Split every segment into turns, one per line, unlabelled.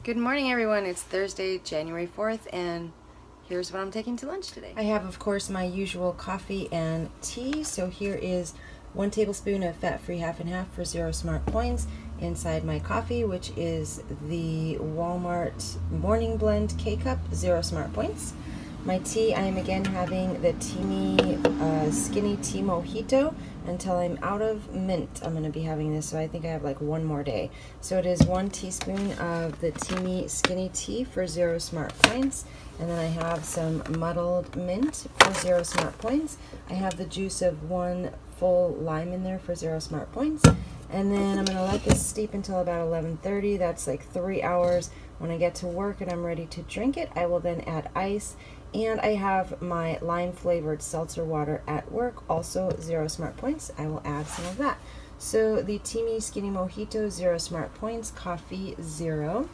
Good morning, everyone. It's Thursday, January 4th, and here's what I'm taking to lunch today.
I have, of course, my usual coffee and tea. So here is 1 tablespoon of fat-free half and half for 0 smart points inside my coffee, which is the Walmart Morning Blend K-Cup, 0 smart points. My tea, I am again having the Teamy Skinny Tea Mojito until I'm out of mint. I'm going to be having this, so I think I have like one more day. So it is 1 teaspoon of the Teamy Skinny Tea for 0 smart points. And then I have some muddled mint for 0 smart points. I have the juice of 1 full lime in there for 0 smart points. And then I'm going to let this steep until about 11:30. That's like 3 hours. When I get to work and I'm ready to drink it, I will then add ice. And I have my lime flavored seltzer water at work, also 0 smart points. I will add some of that. So the Teamy Skinny Mojito, 0 smart points, coffee 0.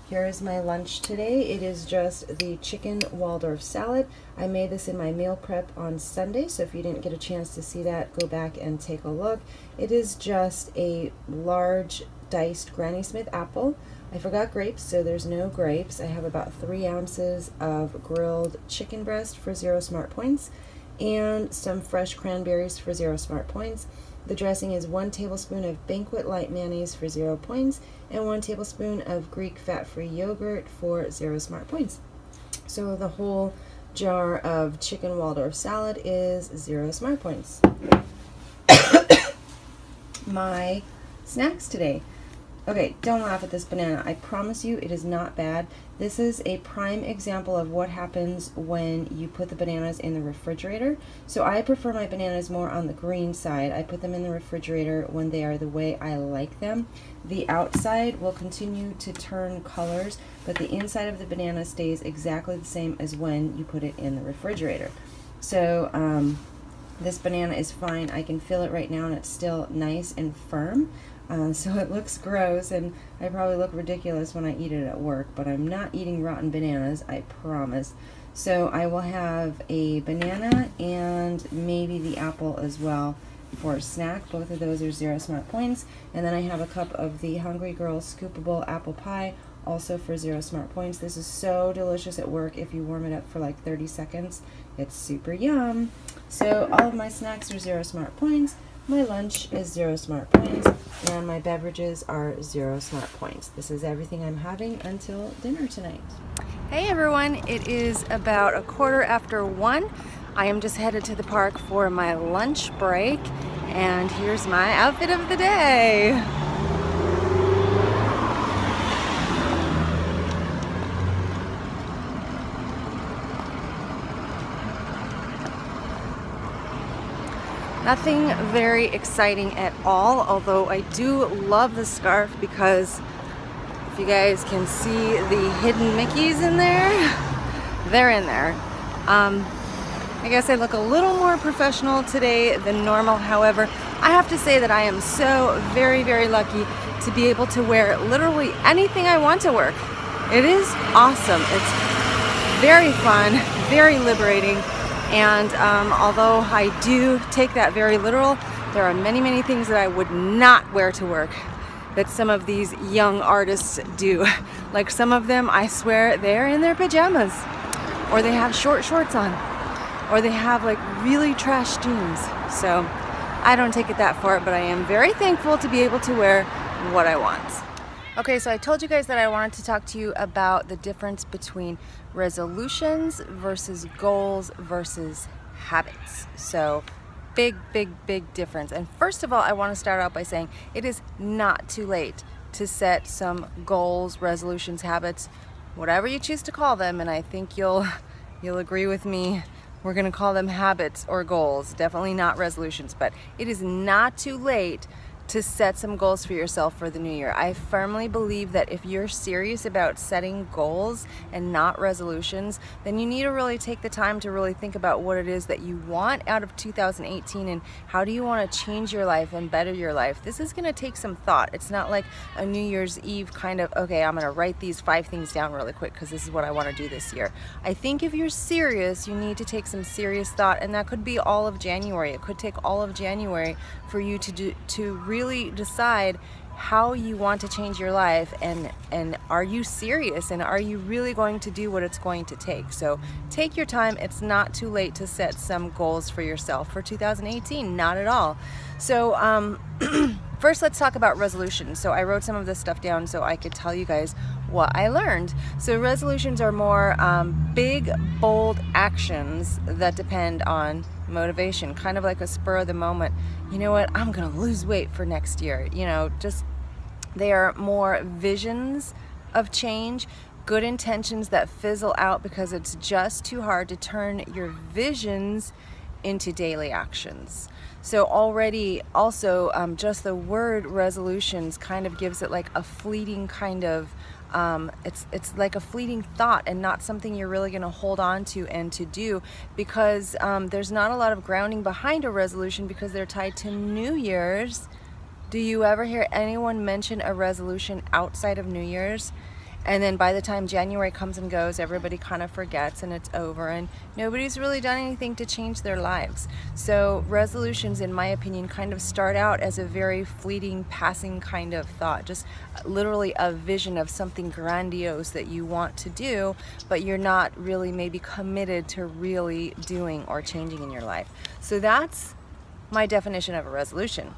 Here is my lunch today. It is just the chicken Waldorf salad. I made this in my meal prep on Sunday, so if you didn't get a chance to see that, go back and take a look. It is just a large diced Granny Smith apple. I forgot grapes, so there's no grapes. I have about 3 ounces of grilled chicken breast for 0 smart points and some fresh cranberries for 0 smart points. The dressing is 1 tablespoon of Banquet Light mayonnaise for 0 points and 1 tablespoon of Greek fat-free yogurt for 0 smart points. So the whole jar of chicken Waldorf salad is 0 smart points. My snacks today. Okay, don't laugh at this banana. I promise you it is not bad. This is a prime example of what happens when you put the bananas in the refrigerator. So I prefer my bananas more on the green side. I put them in the refrigerator when they are the way I like them. The outside will continue to turn colors, but the inside of the banana stays exactly the same as when you put it in the refrigerator. So this banana is fine. I can feel it right now and it's still nice and firm. So it looks gross and I probably look ridiculous when I eat it at work, but I'm not eating rotten bananas, I promise. So I will have a banana and maybe the apple as well for a snack. Both of those are 0 smart points. And then I have a cup of the Hungry Girls scoopable apple pie, also for 0 smart points. This is so delicious at work if you warm it up for like 30 seconds. It's super yum. So all of my snacks are 0 smart points. My lunch is 0 smart points, and my beverages are 0 smart points. This is everything I'm having until dinner tonight.
Hey everyone, it is about 1:15. I am just headed to the park for my lunch break, and here's my outfit of the day. Nothing very exciting at all, although I do love the scarf because if you guys can see the hidden Mickeys in there, they're in there. I guess I look a little more professional today than normal. However, I have to say that I am so very, very lucky to be able to wear literally anything I want to work. It is awesome. It's very fun, very liberating. And although I do take that very literal, there are many, many things that I would not wear to work that some of these young artists do. Like some of them, I swear, they're in their pajamas, or they have short shorts on, or they have like really trash jeans. So I don't take it that far, but I am very thankful to be able to wear what I want. Okay, so I told you guys that I wanted to talk to you about the difference between resolutions versus goals versus habits. So big, big, big difference. And first of all, I want to start out by saying it is not too late to set some goals, resolutions, habits, whatever you choose to call them. And I think you'll agree with me. We're going to call them habits or goals, definitely not resolutions, but it is not too late to set some goals for yourself for the new year. I firmly believe that if you're serious about setting goals and not resolutions, then you need to really take the time to really think about what it is that you want out of 2018 and how do you want to change your life and better your life. This is going to take some thought. It's not like a New Year's Eve kind of, okay, I'm going to write these 5 things down really quick because this is what I want to do this year. I think if you're serious, you need to take some serious thought, and that could be all of January. It could take all of January for you to really decide how you want to change your life, and are you serious, and are you really going to do what it's going to take. So take your time. It's not too late to set some goals for yourself for 2018, not at all. So first let's talk about resolutions. So I wrote some of this stuff down so I could tell you guys what I learned. So resolutions are more big, bold actions that depend on motivation, kind of like a spur of the moment. You know what, I'm gonna lose weight for next year. You know, just they are more visions of change, good intentions that fizzle out because it's just too hard to turn your visions into daily actions. So already also just the word resolutions kind of gives it like a fleeting kind of it's like a fleeting thought and not something you're really going to hold on to and to do, because there's not a lot of grounding behind a resolution because they're tied to New Year's. Do you ever hear anyone mention a resolution outside of New Year's? And then by the time January comes and goes, everybody kind of forgets and it's over, and nobody's really done anything to change their lives. So resolutions, in my opinion, kind of start out as a very fleeting, passing kind of thought, just literally a vision of something grandiose that you want to do, but you're not really maybe committed to really doing or changing in your life. So that's my definition of a resolution.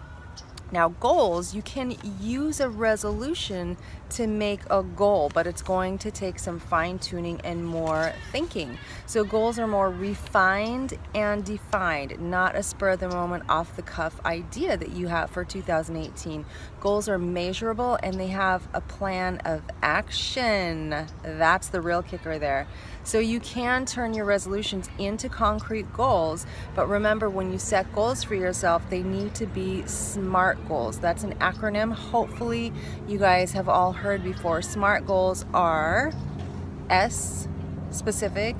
Now goals, you can use a resolution to make a goal, but it's going to take some fine-tuning and more thinking. So goals are more refined and defined, not a spur-of-the-moment, off-the-cuff idea that you have for 2018. Goals are measurable and they have a plan of action. That's the real kicker there. So you can turn your resolutions into concrete goals, but remember, when you set goals for yourself, they need to be SMART goals. That's an acronym. Hopefully you guys have all heard before. SMART goals are S, specific,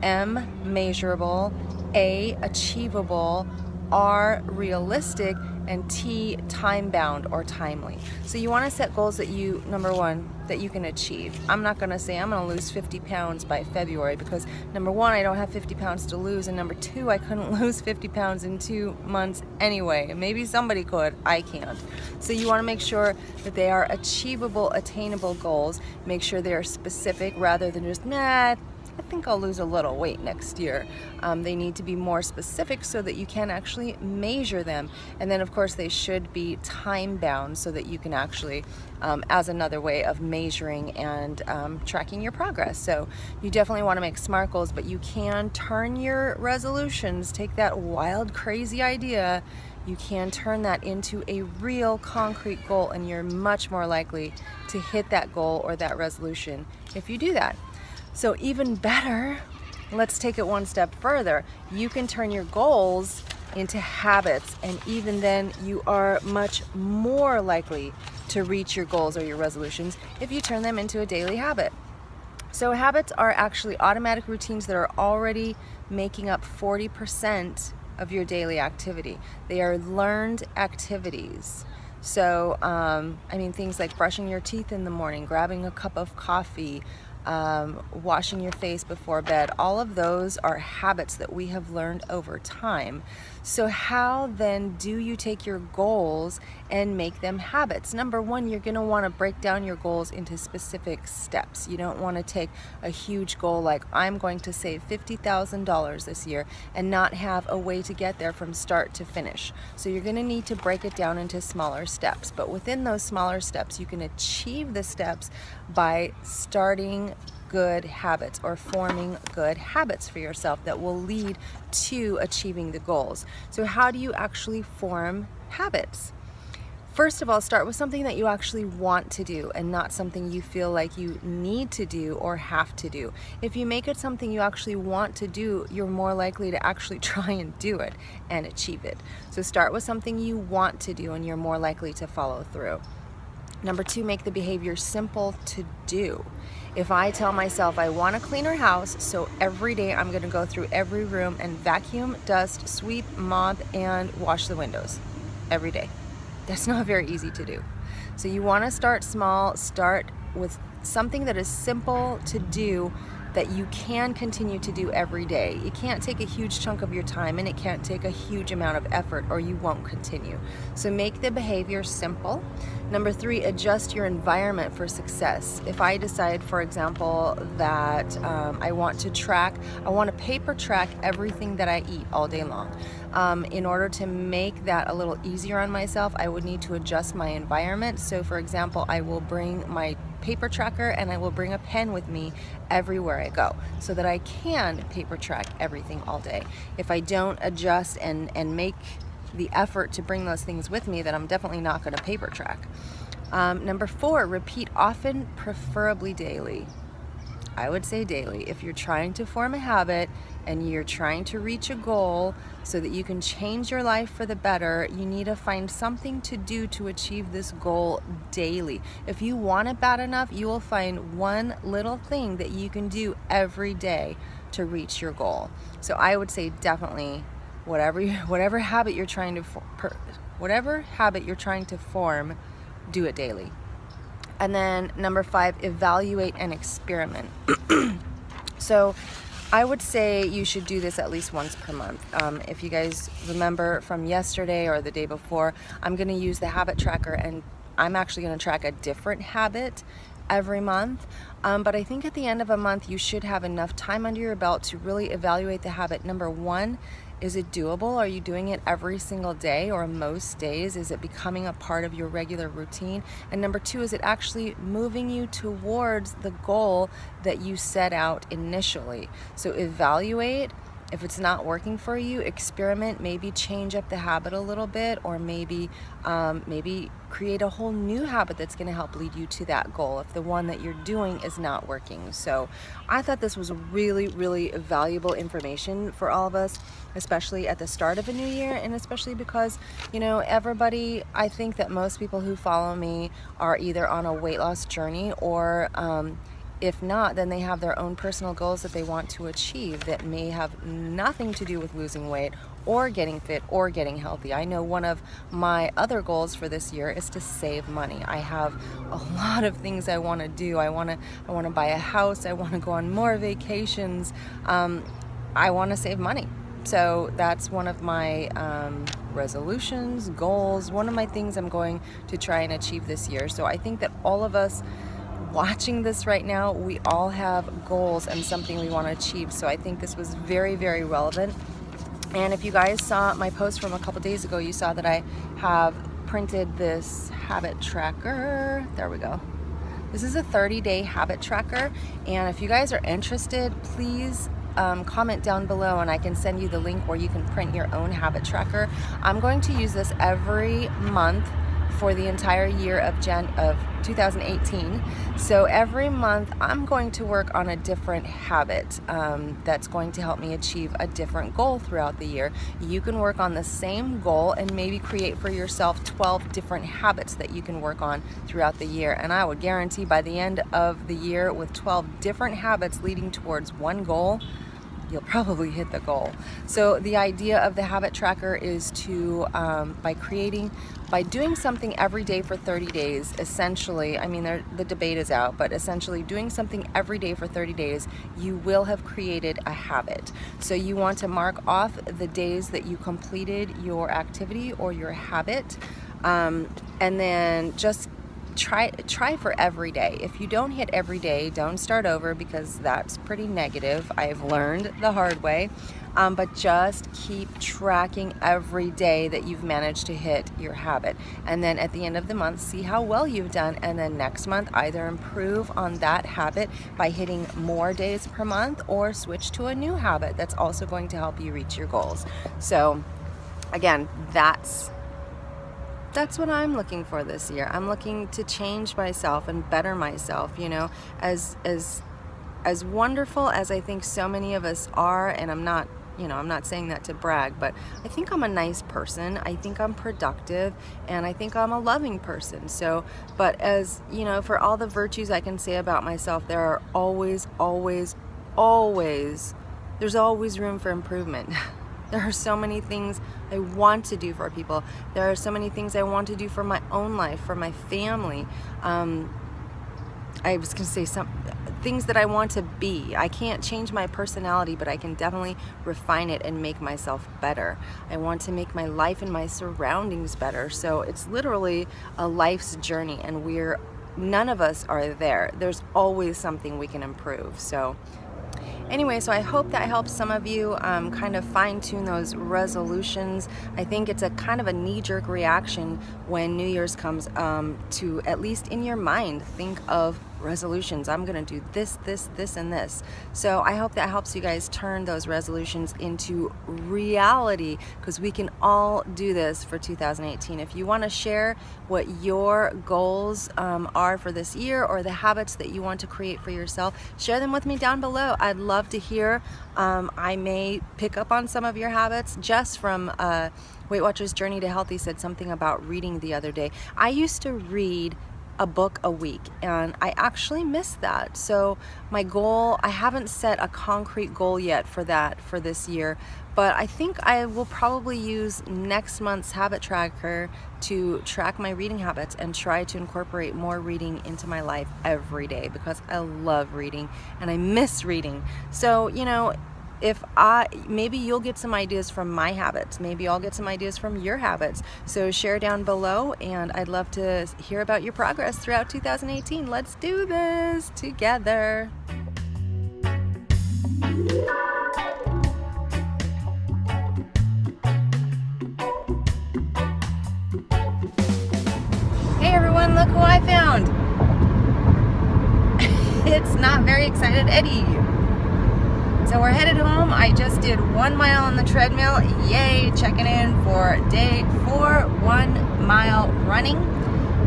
M, measurable, A, achievable, R, realistic, and T, time-bound or timely. So you want to set goals that you, number one, that you can achieve. I'm not going to say I'm going to lose 50 pounds by February, because number one, I don't have 50 pounds to lose, and number two, I couldn't lose 50 pounds in 2 months anyway. Maybe somebody could, I can't. So you want to make sure that they are achievable, attainable goals. Make sure they are specific rather than just, nah, I think I'll lose a little weight next year. They need to be more specific so that you can actually measure them. And then of course they should be time bound so that you can actually, as another way of measuring and tracking your progress. So you definitely want to make SMART goals, but you can turn your resolutions, take that wild, crazy idea, you can turn that into a real concrete goal, and you're much more likely to hit that goal or that resolution if you do that. So even better, let's take it one step further. You can turn your goals into habits, and even then you are much more likely to reach your goals or your resolutions if you turn them into a daily habit. So habits are actually automatic routines that are already making up 40% of your daily activity. They are learned activities. So, I mean, things like brushing your teeth in the morning, grabbing a cup of coffee, washing your face before bed, all of those are habits that we have learned over time. So how then do you take your goals and make them habits? Number one, you're going to want to break down your goals into specific steps. You don't want to take a huge goal like, I'm going to save $50,000 this year and not have a way to get there from start to finish. So you're going to need to break it down into smaller steps. But within those smaller steps, you can achieve the steps by starting good habits or forming good habits for yourself that will lead to achieving the goals. So how do you actually form habits? First of all, start with something that you actually want to do and not something you feel like you need to do or have to do. If you make it something you actually want to do, you're more likely to actually try and do it and achieve it. So start with something you want to do and you're more likely to follow through. Number two, make the behavior simple to do. If I tell myself I want a cleaner house, so every day I'm going to go through every room and vacuum, dust, sweep, mop, and wash the windows every day. That's not very easy to do. So you want to start small, start with something that is simple to do that you can continue to do every day. It can't take a huge chunk of your time, and it can't take a huge amount of effort, or you won't continue. So make the behavior simple. Number 3, adjust your environment for success. If I decide, for example, that I want to paper track everything that I eat all day long. In order to make that a little easier on myself, I would need to adjust my environment. So for example, I will bring my paper tracker and I will bring a pen with me everywhere I go so that I can paper track everything all day. If I don't adjust and make the effort to bring those things with me, then I'm definitely not going to paper track. Number 4, repeat often, preferably daily. I would say daily. If you're trying to form a habit and you're trying to reach a goal so that you can change your life for the better, you need to find something to do to achieve this goal daily. If you want it bad enough, you will find one little thing that you can do every day to reach your goal. So I would say definitely whatever habit you're trying to form, do it daily. And then number 5, evaluate and experiment. So I would say you should do this at least once per month. If you guys remember from yesterday or the day before, I'm going to use the habit tracker, and I'm actually going to track a different habit every month. But I think at the end of a month, you should have enough time under your belt to really evaluate the habit. Number 1, is it doable? Are you doing it every single day or most days? Is it becoming a part of your regular routine? And number 2, is it actually moving you towards the goal that you set out initially? So evaluate. If it's not working for you, experiment, maybe change up the habit a little bit, or maybe create a whole new habit that's going to help lead you to that goal if the one that you're doing is not working. So I thought this was really, really valuable information for all of us, especially at the start of a new year, and especially because, you know, everybody, I think that most people who follow me are either on a weight loss journey, or if not, then they have their own personal goals that they want to achieve that may have nothing to do with losing weight or getting fit or getting healthy. I know one of my other goals for this year is to save money. I have a lot of things I want to do. I want to buy a house. I want to go on more vacations. I want to save money. So that's one of my resolutions, goals, one of my things I'm going to try and achieve this year. So I think that all of us watching this right now, we all have goals and something we want to achieve. So I think this was very, very relevant. And if you guys saw my post from a couple days ago, you saw that I have printed this habit tracker. There we go. This is a 30-day habit tracker. And if you guys are interested, please comment down below and I can send you the link where you can print your own habit tracker. I'm going to use this every month for the entire year of 2018. So every month I'm going to work on a different habit that's going to help me achieve a different goal throughout the year. You can work on the same goal and maybe create for yourself 12 different habits that you can work on throughout the year. And I would guarantee by the end of the year, with 12 different habits leading towards one goal, you'll probably hit the goal. So the idea of the habit tracker is to, by doing something every day for 30 days, essentially, I mean, the debate is out, but essentially doing something every day for 30 days, you will have created a habit. So you want to mark off the days that you completed your activity or your habit, and then just try for every day. If you don't hit every day, don't start over, because that's pretty negative. I've learned the hard way. But just keep tracking every day that you've managed to hit your habit. And then at the end of the month, see how well you've done. And then next month, either improve on that habit by hitting more days per month, or switch to a new habit that's also going to help you reach your goals. So again, that's what I'm looking for this year. I'm looking to change myself and better myself, you know, as wonderful as I think so many of us are. And I'm not, you know, I'm not saying that to brag, but I think I'm a nice person. I think I'm productive, and I think I'm a loving person. So, but as you know, for all the virtues I can say about myself, there are always there's always room for improvement. There are so many things I want to do for people. There are so many things I want to do for my own life, for my family. I was going to say things that I want to be. I can't change my personality, but I can definitely refine it and make myself better. I want to make my life and my surroundings better. So it's literally a life's journey, and none of us are there. There's always something we can improve. So anyway, so I hope that helps some of you kind of fine-tune those resolutions. I think it's a kind of a knee-jerk reaction when New Year's comes to, at least in your mind, think of resolutions. I'm gonna do this, this, this, and this. So I hope that helps you guys turn those resolutions into reality, because we can all do this for 2018. If you want to share what your goals are for this year, or the habits that you want to create for yourself, share them with me down below. I'd love to hear. I may pick up on some of your habits. Jess from Weight Watchers Journey to Healthy said something about reading the other day. I used to read a book a week, and I actually missed that. So my goal, I haven't set a concrete goal yet for that for this year, but I think I will probably use next month's habit tracker to track my reading habits and try to incorporate more reading into my life every day, because I love reading and I miss reading. So, you know, maybe you'll get some ideas from my habits, maybe I'll get some ideas from your habits. So share down below, and I'd love to hear about your progress throughout 2018. Let's do this together. Hey everyone, look who I found. It's not very excited Eddie. So we're headed home. I just did 1 mile on the treadmill. Yay, checking in for day 4, 1 mile running.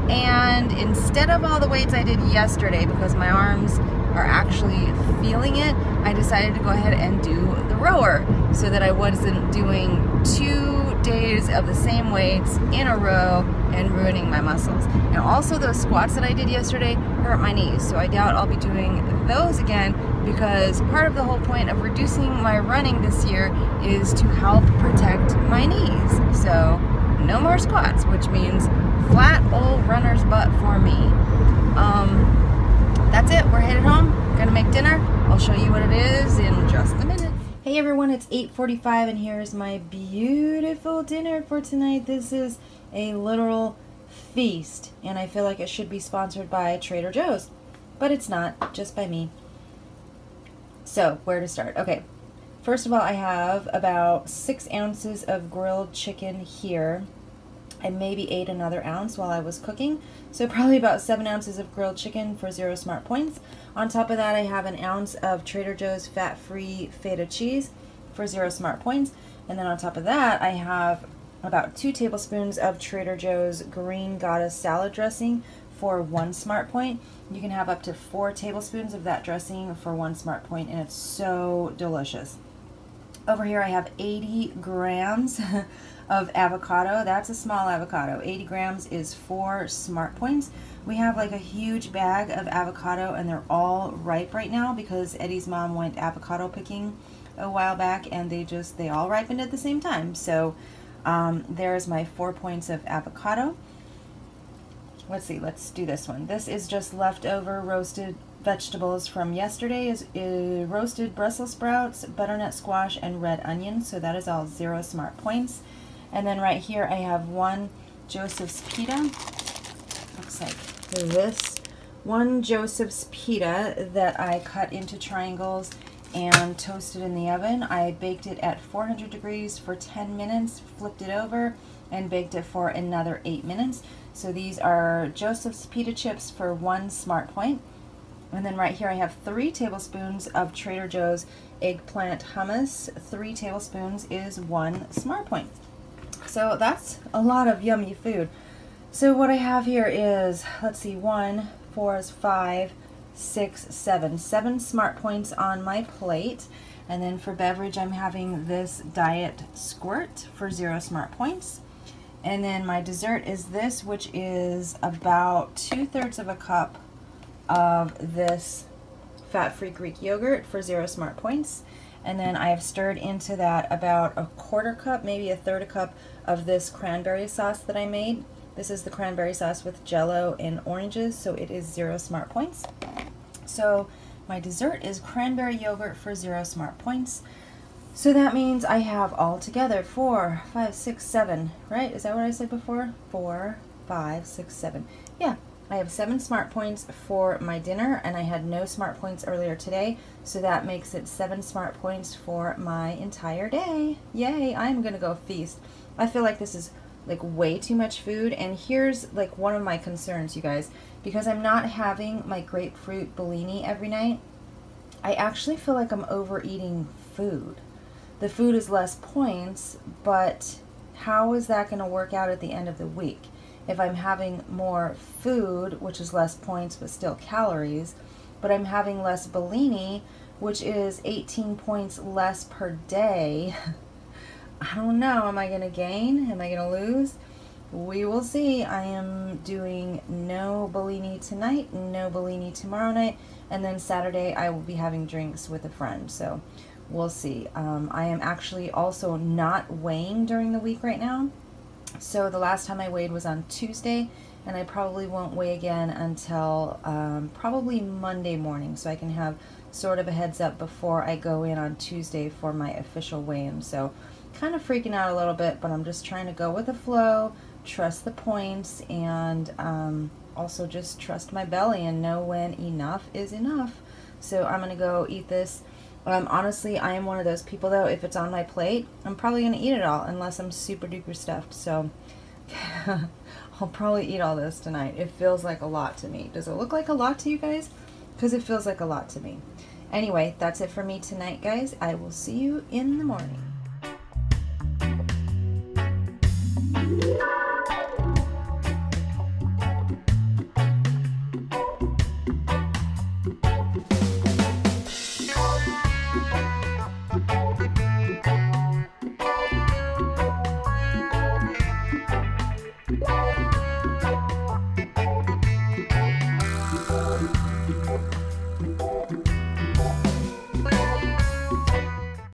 And instead of all the weights I did yesterday, because my arms are actually feeling it, I decided to go ahead and do the rower, so that I wasn't doing 2 days of the same weights in a row and ruining my muscles. And also those squats that I did yesterday hurt my knees, so I doubt I'll be doing those again, because part of the whole point of reducing my running this year is to help protect my knees. So no more squats, which means flat old runner's butt for me. That's it, we're headed home, gonna make dinner. I'll show you what it is in just a minute. Hey everyone, it's 8:45 and here's my beautiful dinner for tonight. This is a literal feast, and I feel like it should be sponsored by Trader Joe's, but it's not, just by me. So, where to start? Okay, first of all, I have about 6 ounces of grilled chicken here. I maybe ate another ounce while I was cooking, so probably about 7 ounces of grilled chicken for 0 smart points. On top of that, I have an ounce of Trader Joe's fat-free feta cheese for 0 smart points. And then on top of that, I have about 2 tablespoons of Trader Joe's Green Goddess salad dressing for 1 smart point. You can have up to 4 tablespoons of that dressing for 1 smart point, and it's so delicious. Over here I have 80 grams of avocado. That's a small avocado. 80 grams is 4 smart points. We have like a huge bag of avocado, and they're all ripe right now because Eddie's mom went avocado picking a while back, and they all ripened at the same time. So there's my 4 points of avocado. Let's see, let's do this one. This is just leftover roasted vegetables from yesterday. Is roasted Brussels sprouts, butternut squash, and red onions. So that is all 0 smart points. And then right here I have 1 Joseph's pita. Looks like this. 1 Joseph's pita that I cut into triangles and toasted in the oven. I baked it at 400 degrees for 10 minutes, flipped it over, and baked it for another 8 minutes. So these are Joseph's pita chips for 1 smart point. And then right here I have 3 tablespoons of Trader Joe's eggplant hummus. 3 tablespoons is 1 smart point. So that's a lot of yummy food. So what I have here is, let's see, 1, 4 is 5, 6, 7. 7 smart points on my plate. And then for beverage, I'm having this Diet Squirt for 0 smart points. And then my dessert is this, which is about 2/3 of a cup of this fat-free Greek yogurt for 0 smart points. And then I have stirred into that about a 1/4 cup, maybe a 1/3 cup of this cranberry sauce that I made. This is the cranberry sauce with Jello and oranges, so it is 0 smart points. So
My dessert is cranberry yogurt for 0 smart points. So that means I have altogether 4, 5, 6, 7, right? Is that what I said before? 4, 5, 6, 7. Yeah, I have 7 smart points for my dinner, and I had no smart points earlier today, so that makes it 7 smart points for my entire day. Yay, I'm gonna go feast. I feel like this is like way too much food, and here's like one of my concerns, you guys. Because I'm not having my grapefruit Bellini every night, I actually feel like I'm overeating food. The food is less points, but how is that going to work out at the end of the week? If I'm having more food, which is less points but still calories, but I'm having less Bellini, which is 18 points less per day, I don't know. Am I going to gain? Am I going to lose? We will see. I am doing no Bellini tonight, no Bellini tomorrow night, and then Saturday I will be having drinks with a friend, so we'll see. I am actually also not weighing during the week right now. So the last time I weighed was on Tuesday, and I probably won't weigh again until probably Monday morning, so I can have sort of a heads up before I go in on Tuesday for my official weigh-in. So kind of freaking out a little bit, but I'm just trying to go with the flow, trust the points, and also just trust my belly and know when enough is enough. So I'm gonna go eat this. Honestly, I am one of those people though, if it's on my plate, I'm probably gonna eat it all unless I'm super duper stuffed. So I'll probably eat all this tonight. It feels like a lot to me. Does it look like a lot to you guys? Because it feels like a lot to me. Anyway, that's it for me tonight, guys. I will see you in the morning.